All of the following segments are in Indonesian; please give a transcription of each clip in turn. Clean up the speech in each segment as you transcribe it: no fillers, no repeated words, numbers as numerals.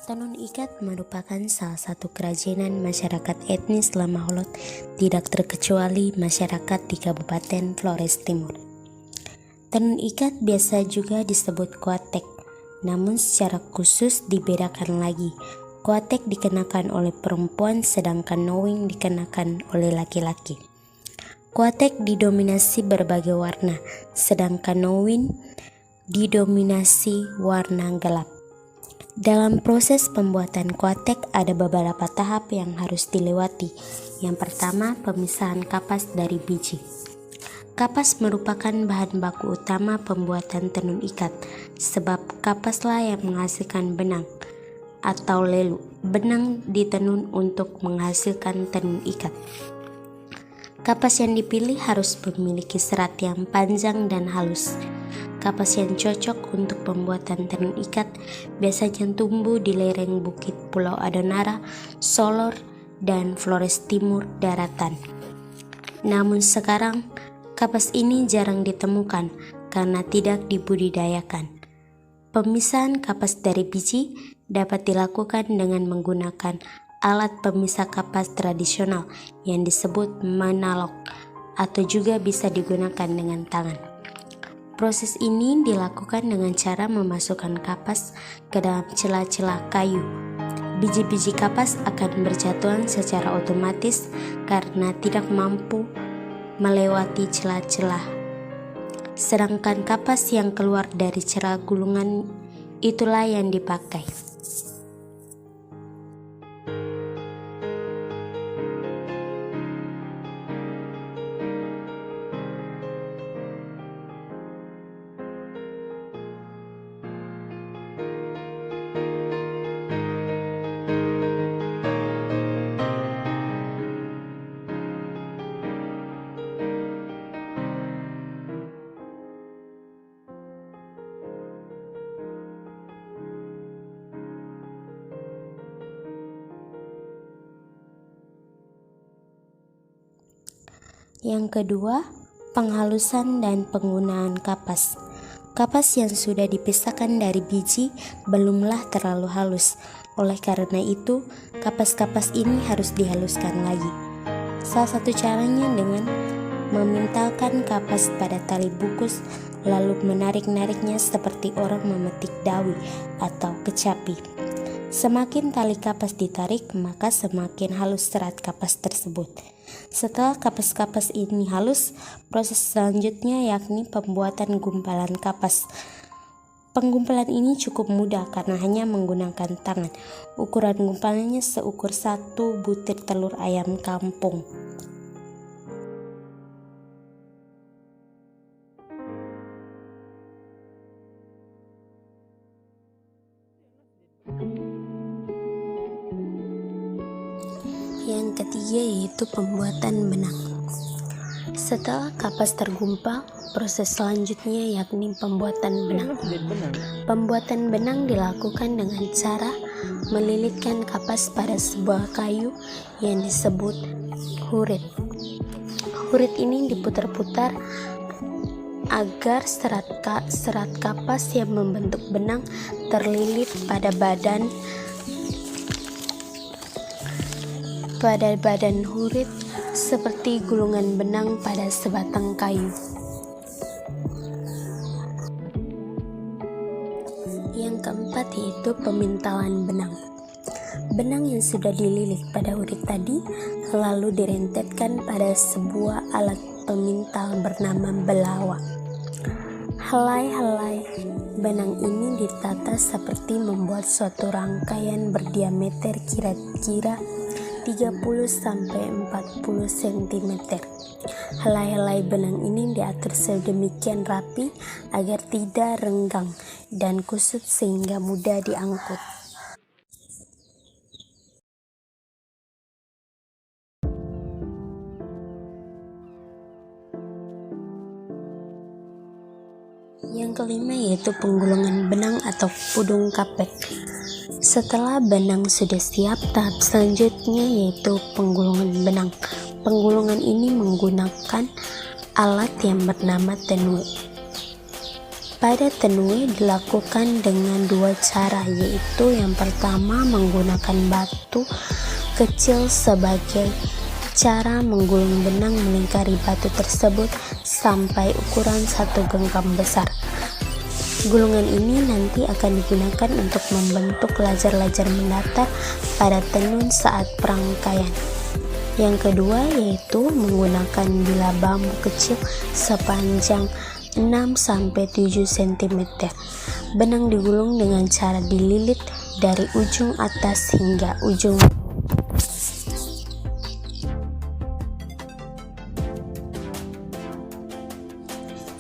Tenun ikat merupakan salah satu kerajinan masyarakat etnis Lamaholot, tidak terkecuali masyarakat di Kabupaten Flores Timur. Tenun ikat biasa juga disebut kuatek, namun secara khusus dibedakan lagi. Kuatek dikenakan oleh perempuan sedangkan knowing dikenakan oleh laki-laki. Kuatek didominasi berbagai warna, sedangkan knowing didominasi warna gelap. Dalam proses pembuatan kuatek ada beberapa tahap yang harus dilewati. Yang pertama, pemisahan kapas dari biji. Kapas merupakan bahan baku utama pembuatan tenun ikat, sebab kapaslah yang menghasilkan benang atau lelu. Benang ditenun untuk menghasilkan tenun ikat. Kapas yang dipilih harus memiliki serat yang panjang dan halus. Kapas yang cocok untuk pembuatan tenun ikat biasanya tumbuh di lereng bukit Pulau Adonara, Solor, dan Flores Timur daratan. Namun sekarang, kapas ini jarang ditemukan karena tidak dibudidayakan. Pemisahan kapas dari biji dapat dilakukan dengan menggunakan alat pemisah kapas tradisional yang disebut menalok, atau juga bisa digunakan dengan tangan. Proses ini dilakukan dengan cara memasukkan kapas ke dalam celah-celah kayu. Biji-biji kapas akan berjatuhan secara otomatis karena tidak mampu melewati celah-celah. Sedangkan kapas yang keluar dari celah gulungan itulah yang dipakai. Yang kedua, penghalusan dan penggunaan kapas. Kapas yang sudah dipisahkan dari biji belumlah terlalu halus. Oleh karena itu, kapas-kapas ini harus dihaluskan lagi. Salah satu caranya dengan memintalkan kapas pada tali bukus lalu menarik-nariknya seperti orang memetik dawi atau kecapi. Semakin tali kapas ditarik, maka semakin halus serat kapas tersebut. Setelah kapas-kapas ini halus, proses selanjutnya yakni pembuatan gumpalan kapas. Penggumpalan ini cukup mudah karena hanya menggunakan tangan. Ukuran gumpalannya seukur 1 butir telur ayam kampung. Yang ketiga yaitu pembuatan benang. Setelah kapas tergumpal, proses selanjutnya yakni pembuatan benang. Pembuatan benang dilakukan dengan cara melilitkan kapas pada sebuah kayu yang disebut hurit. Hurit ini diputar-putar agar serat kapas yang membentuk benang terlilit pada badan hurit seperti gulungan benang pada sebatang kayu. Yang keempat yaitu pemintalan benang. Benang yang sudah dililit pada hurit tadi lalu direntetkan pada sebuah alat pemintal bernama belawa. Helai-helai benang ini ditata seperti membuat suatu rangkaian berdiameter kira-kira 30-40 cm. Helai-helai benang ini diatur sedemikian rapi agar tidak renggang dan kusut sehingga mudah diangkut. Yang kelima yaitu penggulungan benang atau pudung kapek. Setelah benang sudah siap, tahap selanjutnya yaitu penggulungan benang. Penggulungan ini menggunakan alat yang bernama tenun. Pada tenue dilakukan dengan dua cara, yaitu yang pertama menggunakan batu kecil sebagai cara menggulung benang melingkari batu tersebut sampai ukuran satu genggam besar. Gulungan ini nanti akan digunakan untuk membentuk lajar-lajar mendatar pada tenun saat perangkaian. Yang kedua yaitu menggunakan bilah bambu kecil sepanjang 6-7 cm. Benang digulung dengan cara dililit dari ujung atas hingga ujung.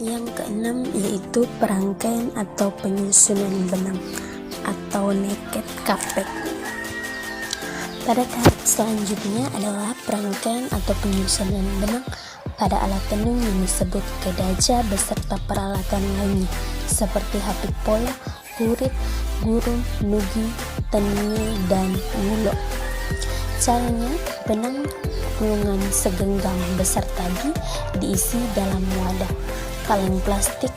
Yang keenam yaitu perangkaian atau penyusunan benang atau naked kapek. Pada tahap selanjutnya adalah perangkaian atau penyusunan benang pada alat tenun yang disebut kedaja beserta peralatan lainnya seperti hapit pola, kurit, gurun, nugi, tenye, dan wulo. Caranya, benang gulungan segenggam besar tadi diisi dalam wadah kaleng plastik,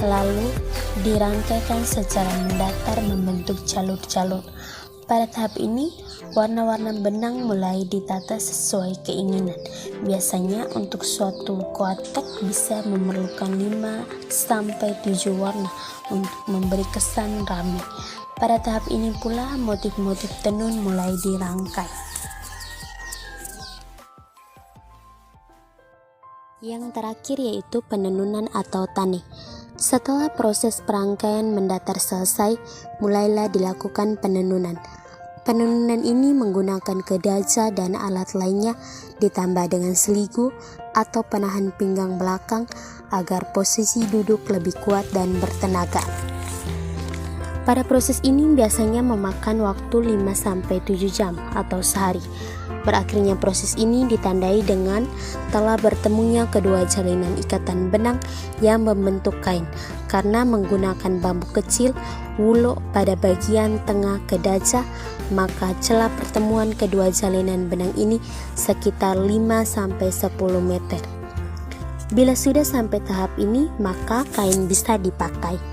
lalu dirangkaikan secara mendatar membentuk jalur-jalur. Pada tahap ini, warna-warna benang mulai ditata sesuai keinginan. Biasanya untuk suatu kotak bisa memerlukan 5-7 warna untuk memberi kesan rapi. Pada tahap ini pula motif-motif tenun mulai dirangkai. Yang terakhir yaitu penenunan atau tane. Setelah proses perangkaian mendatar selesai, mulailah dilakukan penenunan. Penenunan ini menggunakan kedaja dan alat lainnya ditambah dengan seligu atau penahan pinggang belakang agar posisi duduk lebih kuat dan bertenaga. Pada proses ini biasanya memakan waktu 5-7 jam atau sehari. Berakhirnya proses ini ditandai dengan telah bertemunya kedua jalinan ikatan benang yang membentuk kain karena menggunakan bambu kecil wulo pada bagian tengah kedaja, maka celah pertemuan kedua jalinan benang ini sekitar 5-10 meter. Bila sudah sampai tahap ini, maka kain bisa dipakai.